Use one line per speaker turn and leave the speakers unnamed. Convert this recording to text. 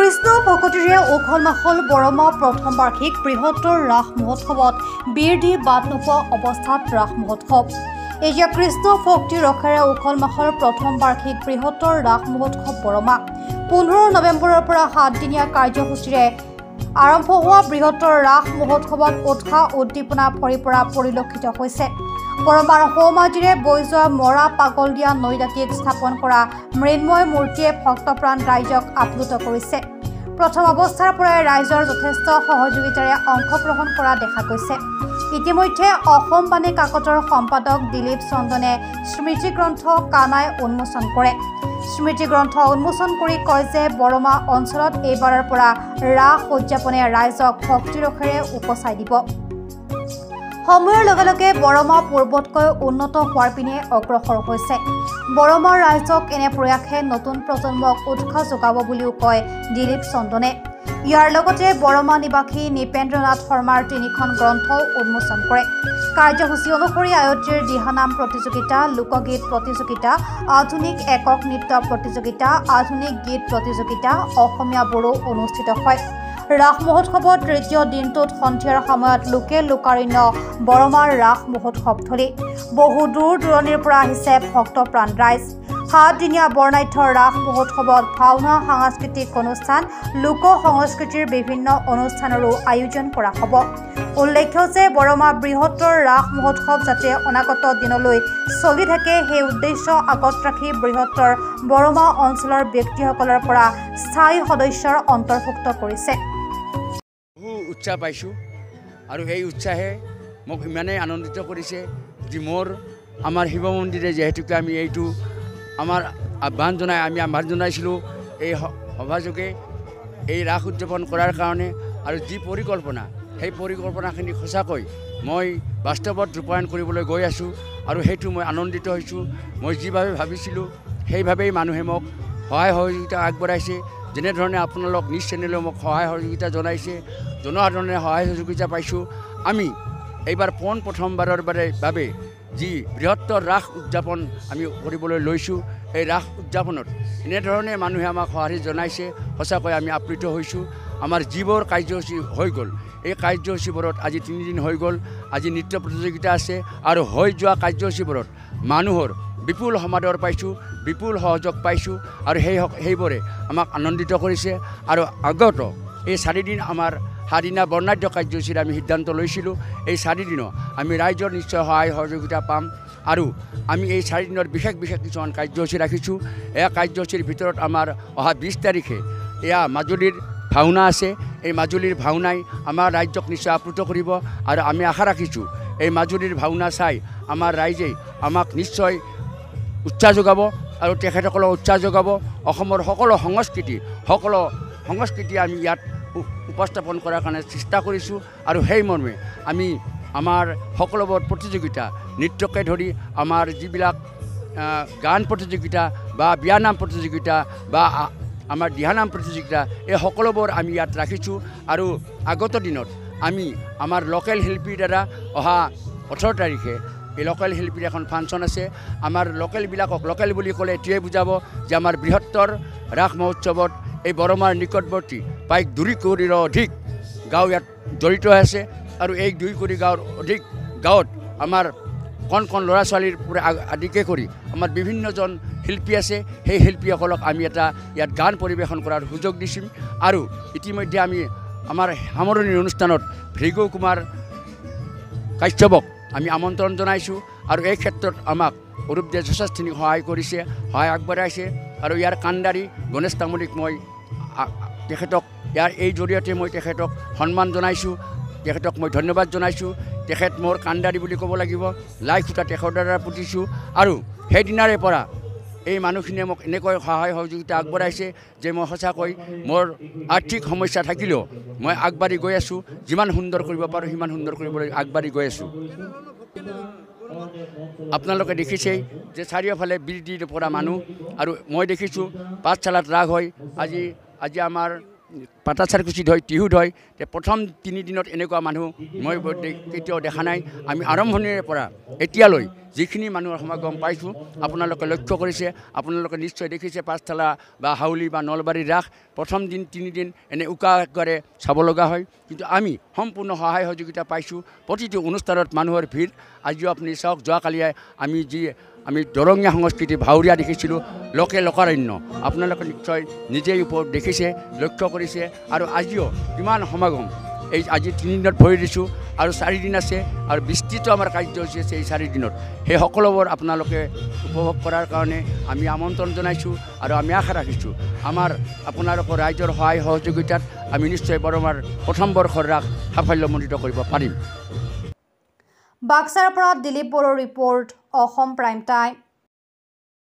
কৃষ্ণ ভকতিৰে উখল মাখল বৰমা প্ৰথম বাৰ্ষিক বৃহত্তৰ ৰাস মহোৎসৱত বীৰ দি বাট নোপোৱা অৱস্থাত ৰাস মহোৎসৱ। এতিয়া কৃষ্ণ ভক্তি ৰসেৰে উখল মাখল প্ৰথম বাৰ্ষিক বৃহত্তৰ ৰাস মহোৎসৱ বৰমা 15 নৱেম্বৰৰ পৰা 7 দিনীয়া কাৰ্যসূচীৰে আৰম্ভ হোৱা বৃহত্তৰ ৰাস মহোৎসৱত উৎসাহ উদ্দীপনা ভৰি পৰা পৰিলক্ষিত হৈছে। বৰমাৰ সৌমাজিৰে বৈ যোৱা মৰা পাগল দিয়া নৈদাঁতিত স্থাপন কৰা মৃন্ময় মূৰ্তিয়ে ভক্তপ্ৰাণ ৰাইজক আপ্লুত কৰিছে। প্ৰথম অৱস্থাৰ পৰাই ৰাইজৰ যথেষ্ট সহযোগিতাৰে অংশগ্ৰহণ কৰা দেখা গৈছে। ইতিমধ্যে অসম বাণী কাকতৰ সম্পাদক দিলীপ চন্দনে স্মৃতি গ্ৰন্থ কানাই উন্মোচন কৰে। স্মৃতি গ্ৰন্থ উন্মোচন কৰি কয় যে বৰমা অঞ্চলত এইবাৰৰ পৰা ৰাস উদযাপনে ৰাইজক ভক্তিৰসেৰে উপচাই দিব। সময়ৰ লগে লগে বৰমা পূৰ্বতকৈ উন্নত হোৱাৰ পিনে অগ্ৰসৰ হৈছে। বৰমাৰ ৰাইজক এনে প্ৰয়াসে নতুন প্ৰজন্মক উৎসাহ যোগাব বুলিও কয় দিলীপ চন্দনে। ইয়াৰ লগতে বৰমা নিবাসী নৃপেন্দ্ৰনাথ শৰ্মাৰ 3খন গ্ৰন্থও উন্মোচন কৰে। কাৰ্যসূচী অনুসৰি আয়ত্ৰীৰ দিহানাম প্ৰতিযোগিতা, লোকগীত প্ৰতিযোগিতা, আধুনিক একক নৃত্য প্ৰতিযোগিতা, আধুনিক গীত প্ৰতিযোগিতা, অসমীয়া বড়ো অনুষ্ঠিত হয়। ৰাস মহোৎসৱৰ তৃতীয় দিনটোত সন্ধিয়াৰ সময়ত লোকে লোকাৰণ্য বৰমাৰ ৰাস মহোৎসৱস্থলী। বহু দূৰ দূৰণিৰ পৰা আহিছে ভক্তপ্ৰাণ ৰাইজ। 7 দিনীয়া বৰ্ণাঢ্য ৰাস মহোৎসৱত ভাওনা, সাংস্কৃতিক অনুষ্ঠান, লোক সংস্কৃতিৰ বিভিন্ন অনুষ্ঠানৰো আয়োজন কৰা হ'ব। উল্লেখ্য যে বৰমা বৃহত্তৰ ৰাস মহোৎসৱ যাতে অনাগত দিনলৈ চলি থাকে সেই উদ্দেশ্য আগত ৰাখি বৃহত্তৰ বৰমা অঞ্চলৰ ব্যক্তিসকলৰ পৰা স্থায়ী সদস্যৰ অন্তৰ্ভুক্ত কৰিছে।
উৎসাহ পাইছোঁ আৰু এই উৎসাহে মোক ইমানেই আনন্দিত কৰিছে যে আমাৰ শিৱ মন্দিৰে যিহেতুকে আমি এইটো আমাৰ আহ্বান জনাইছিলোঁ এই সভাযোগে এই ৰাস উদযাপন কৰাৰ কাৰণে, আৰু যি পৰিকল্পনা সেই পৰিকল্পনাখিনি সঁচাকৈ মই বাস্তৱত ৰূপায়ণ কৰিবলৈ গৈ আছোঁ আৰু সেইটো মই আনন্দিত হৈছোঁ। মই যিভাৱে ভাবিছিলোঁ সেইভাৱেই মানুহে মোক সহায় সহযোগিতা আগবঢ়াইছে। যেনেধৰণে আপোনালোক নিজ চেনেলেও মোক সহায় সহযোগিতা জনাইছে, জনসাধাৰণে সহায় সহযোগিতা পাইছোঁ। আমি এইবাৰ প্ৰথমবাৰৰ বাবে যি বৃহত্তৰ ৰাস উদযাপন আমি কৰিবলৈ লৈছোঁ, এই ৰাস উদযাপনত এনেধৰণে মানুহে আমাক সঁহাৰি জনাইছে। সঁচাকৈ আমি আপ্লুত হৈছোঁ। আমাৰ যিবোৰ কাৰ্যসূচী হৈ গ'ল, এই কাৰ্যসূচীবোৰত আজি 3 দিন হৈ গ'ল। আজি নৃত্য প্ৰতিযোগিতা আছে আৰু হৈ যোৱা কাৰ্যসূচীবোৰত মানুহৰ বিপুল সমাদৰ পাইছোঁ, বিপুল সহযোগ পাইছোঁ আৰু সেইবোৰে আমাক আনন্দিত কৰিছে। আৰু আগত এই 4 দিন আমাৰ 7 দিনীয়া বৰ্ণাঢ্য কাৰ্যসূচীৰ আমি সিদ্ধান্ত লৈছিলোঁ। এই 4 দিনত আমি ৰাইজৰ নিশ্চয় সহায় সহযোগিতা পাম আৰু আমি এই 4 দিনৰ বিশেষ কিছুমান কাৰ্যসূচী ৰাখিছোঁ। এয়া কাৰ্যসূচীৰ ভিতৰত আমাৰ অহা 20 তাৰিখে এয়া মাজুলীৰ ভাওনা আছে। এই মাজুলীৰ ভাওনাই আমাৰ ৰাইজক নিশ্চয় আপ্লুত কৰিব আৰু আমি আশা ৰাখিছোঁ এই মাজুলীৰ ভাওনা চাই আমাৰ ৰাইজে আমাক নিশ্চয় উৎসাহ যোগাব আৰু তেখেতসকলক উৎসাহ যোগাব। অসমৰ সকলো সংস্কৃতি আমি ইয়াত উপস্থাপন কৰাৰ কাৰণে চেষ্টা কৰিছোঁ আৰু সেই মৰ্মে আমি আমাৰ সকলোবোৰ প্ৰতিযোগিতা, নৃত্যকে ধৰি আমাৰ যিবিলাক গান প্ৰতিযোগিতা বা বিয়ানাম প্ৰতিযোগিতা বা আমাৰ দিহানাম প্ৰতিযোগিতা, এই সকলোবোৰ আমি ইয়াত ৰাখিছোঁ। আৰু আগত দিনত আমি আমাৰ লোকেল শিল্পীৰ দ্বাৰা অহা 18 তাৰিখে এই লোকেল শিল্পীৰ এখন ফাংচন আছে। আমাৰ লোকেলবিলাকক লোকেল বুলি ক'লে এইটোৱে বুজাব যে আমাৰ বৃহত্তৰ ৰাস মহোৎসৱত এই বৰমাৰ নিকটৱৰ্তী প্ৰায় 2 কোটিৰ অধিক গাঁও ইয়াত জড়িত আছে আৰু এই 2 কোটি গাঁৱৰ অধিক গাঁৱত আমাৰ কণ ল'ৰা ছোৱালীৰ পৰা আদিকে কৰি আমাৰ বিভিন্নজন শিল্পী আছে। সেই শিল্পীসকলক আমি ইয়াত গান পৰিৱেশন কৰাৰ সুযোগ দিছোঁ। আৰু ইতিমধ্যে আমি আমাৰ সামৰণি অনুষ্ঠানত ভৃগু কুমাৰ কাশ্যপক আমি আমন্ত্ৰণ জনাইছোঁ আৰু এই ক্ষেত্ৰত আমাক অৰূপদে যথেষ্টখিনি সহায় কৰিছে, সহায় আগবঢ়াইছে। আৰু ইয়াৰ কাণ্ডাৰী গণেশ তামুলীক মই তেখেতক এই জৰিয়তে মই তেখেতক সন্মান জনাইছোঁ, তেখেতক মই ধন্যবাদ জনাইছোঁ। তেখেত মোৰ কাণ্ডাৰী বুলি ক'ব লাগিব। লাই খুঁটা তেখেতৰ দ্বাৰা পুতিছোঁ আৰু সেইদিনাৰে পৰা এই মানুহখিনিয়ে মোক এনেকৈ সহায় সহযোগিতা আগবঢ়াইছে যে মই সঁচাকৈ মোৰ আৰ্থিক সমস্যা থাকিলেও মই আগবাঢ়ি গৈ আছোঁ। যিমান সুন্দৰ কৰিব পাৰোঁ সিমান সুন্দৰ কৰিবলৈ আগবাঢ়ি গৈ আছোঁ। আপোনালোকে দেখিছেই যে চাৰিওফালে বীৰ দি পৰা মানুহ আৰু মই দেখিছোঁ পাঠশালাত ৰাস হয়। আজি আমাৰ পাতাচাৰকুচিত হয় টিহুত হয় প্ৰথম 3 দিনত এনেকুৱা মানুহ মই কেতিয়াও দেখা নাই আমি আৰম্ভণিৰে পৰা এতিয়ালৈ যিখিনি মানুহৰ সমাগম পাইছোঁ আপোনালোকে লক্ষ্য কৰিছে আপোনালোকে নিশ্চয় দেখিছে পাঁচতলা বা হাউলি বা নলবাৰীৰ ৰাস প্ৰথম দিন 3 দিন এনে উকাৰে চাব লগা হয় কিন্তু আমি সম্পূৰ্ণ সহায় সহযোগিতা পাইছোঁ প্ৰতিটো অনুষ্ঠানত মানুহৰ ভিৰ আজিও আপুনি চাওক যোৱাকালি আমি দৰঙীয়া সংস্কৃতি ভাউৰীয়া দেখিছিলোঁ লোকাৰণ্য আপোনালোকে নিশ্চয় নিজেই ওপৰত দেখিছে লক্ষ্য কৰিছে আৰু আজিও কিমান সমাগম এই আজি 3 দিনত ভৰি দিছোঁ আৰু 4 দিন আছে আৰু বিস্তৃত আমাৰ কাৰ্যসূচী আছে এই 4 দিনত সেই সকলোবোৰ আপোনালোকে উপভোগ কৰাৰ কাৰণে আমি আমন্ত্ৰণ জনাইছোঁ আৰু আমি আশা ৰাখিছোঁ আপোনালোকৰ ৰাইজৰ সহায় সহযোগিতাত আমি নিশ্চয় বৰমাৰ প্ৰথম বৰ্ষৰ ৰাস সাফল্যমণ্ডিত কৰিব পাৰিম।
বাক্সাৰ পৰা দিলীপ বড়োৰ ৰিপৰ্ট অসম প্ৰাইম টাইম।